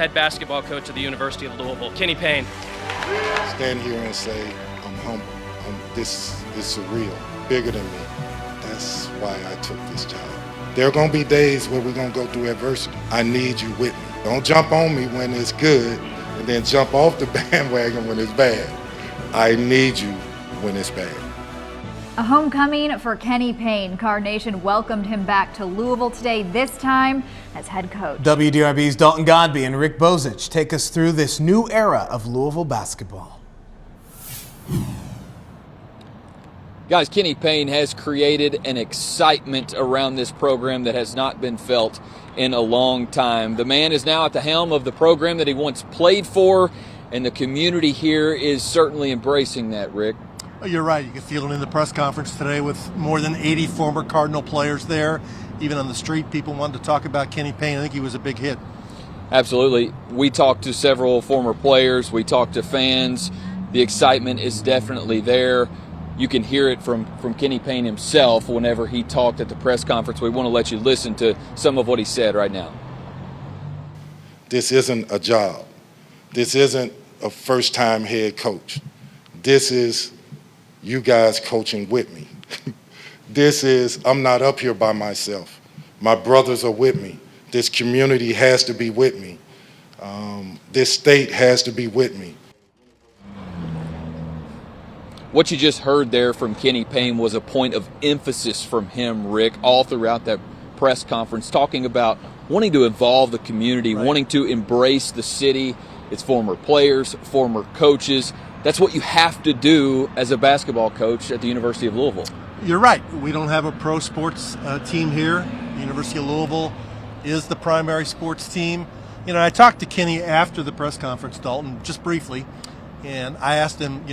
head basketball coach of the University of Louisville, Kenny Payne. Stand here and say, I'm humble. This is surreal, bigger than me. That's why I took this job. There are going to be days where we're going to go through adversity. I need you with me. Don't jump on me when it's good and then jump off the bandwagon when it's bad. I need you when it's bad. A homecoming for Kenny Payne. Card Nation welcomed him back to Louisville today, this time as head coach. WDRB's Dalton, Godbey, and Bozich take us through this new era of Louisville basketball. Guys, Kenny Payne has created an excitement around this program that has not been felt in a long time. The man is now at the helm of the program that he once played for, and the community here is certainly embracing that, Rick. You're right. You can feel it in the press conference today with more than 80 former Cardinal players there. Even on the street, people wanted to talk about Kenny Payne. I think he was a big hit. Absolutely. We talked to several former players. We talked to fans. The excitement is definitely there. You can hear it from Kenny Payne himself whenever he talked at the press conference. We want to let you listen to some of what he said right now. This isn't a job. This isn't a first-time head coach. This is you guys coaching with me. This is, I'm not up here by myself. My brothers are with me. This community has to be with me. This state has to be with me. What you just heard there from Kenny Payne was a point of emphasis from him, Rick, all throughout that press conference, talking about wanting to involve the community, right, wanting to embrace the city, its former players, former coaches. That's what you have to do as a basketball coach at the University of Louisville. You're right. We don't have a pro sports team here. The University of Louisville is the primary sports team. You know, I talked to Kenny after the press conference, Dalton, just briefly, and I asked him,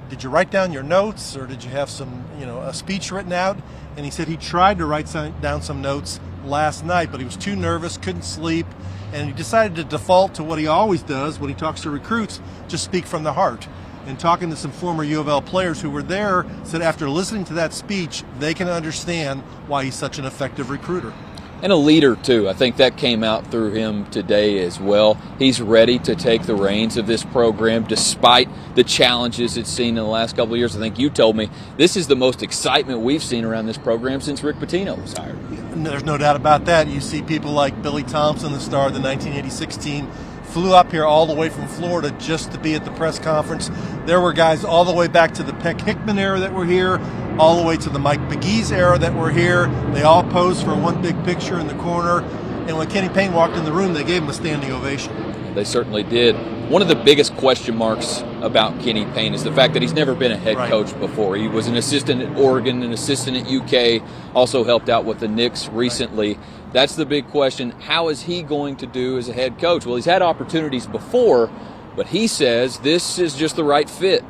did you write down your notes or did you have some, a speech written out? And he said he tried to write down some notes last night, but he was too nervous, couldn't sleep, and he decided to default to what he always does when he talks to recruits, just speak from the heart. And talking to some former UofL players who were there, said after listening to that speech, they can understand why he's such an effective recruiter. And a leader, too. I think that came out through him today as well. He's ready to take the reins of this program despite the challenges it's seen in the last couple of years. I think you told me this is the most excitement we've seen around this program since Rick Pitino was hired. There's no doubt about that. You see people like Billy Thompson, the star of the 1986 team, flew up here all the way from Florida just to be at the press conference. There were guys all the way back to the Peck Hickman era that were here, all the way to the Mike McGee's era that were here. They all posed for one big picture in the corner. And when Kenny Payne walked in the room, they gave him a standing ovation. They certainly did. One of the biggest question marks about Kenny Payne is the fact that he's never been a head coach before. He was an assistant at Oregon, an assistant at UK, also helped out with the Knicks recently. That's the big question. How is he going to do as a head coach? Well, he's had opportunities before, but he says this is just the right fit.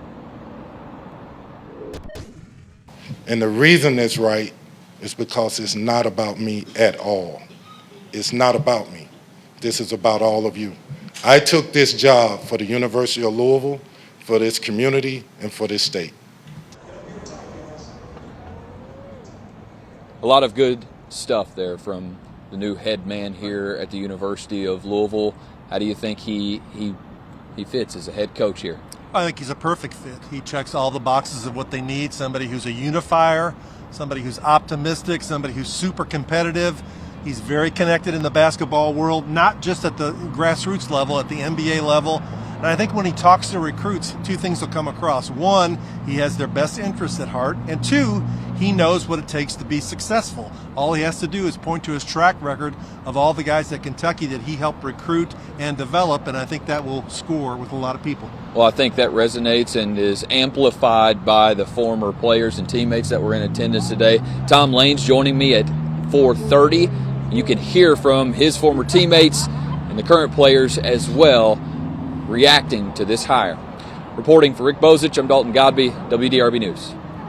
And the reason it's right is because it's not about me at all. It's not about me. This is about all of you. I took this job for the University of Louisville, for this community, and for this state. A lot of good stuff there from the new head man here at the University of Louisville. How do you think he fits as a head coach here? I think he's a perfect fit. He checks all the boxes of what they need. Somebody who's a unifier, somebody who's optimistic, somebody who's super competitive. He's very connected in the basketball world, not just at the grassroots level, at the NBA level. And I think when he talks to recruits, two things will come across. One, he has their best interests at heart. And two, he knows what it takes to be successful. All he has to do is point to his track record of all the guys at Kentucky that he helped recruit and develop, and I think that will score with a lot of people. Well, I think that resonates and is amplified by the former players and teammates that were in attendance today. Tom Lane's joining me at 4:30. You can hear from his former teammates and the current players as well reacting to this hire. Reporting for Rick Bozich, I'm Dalton Godbey, WDRB News.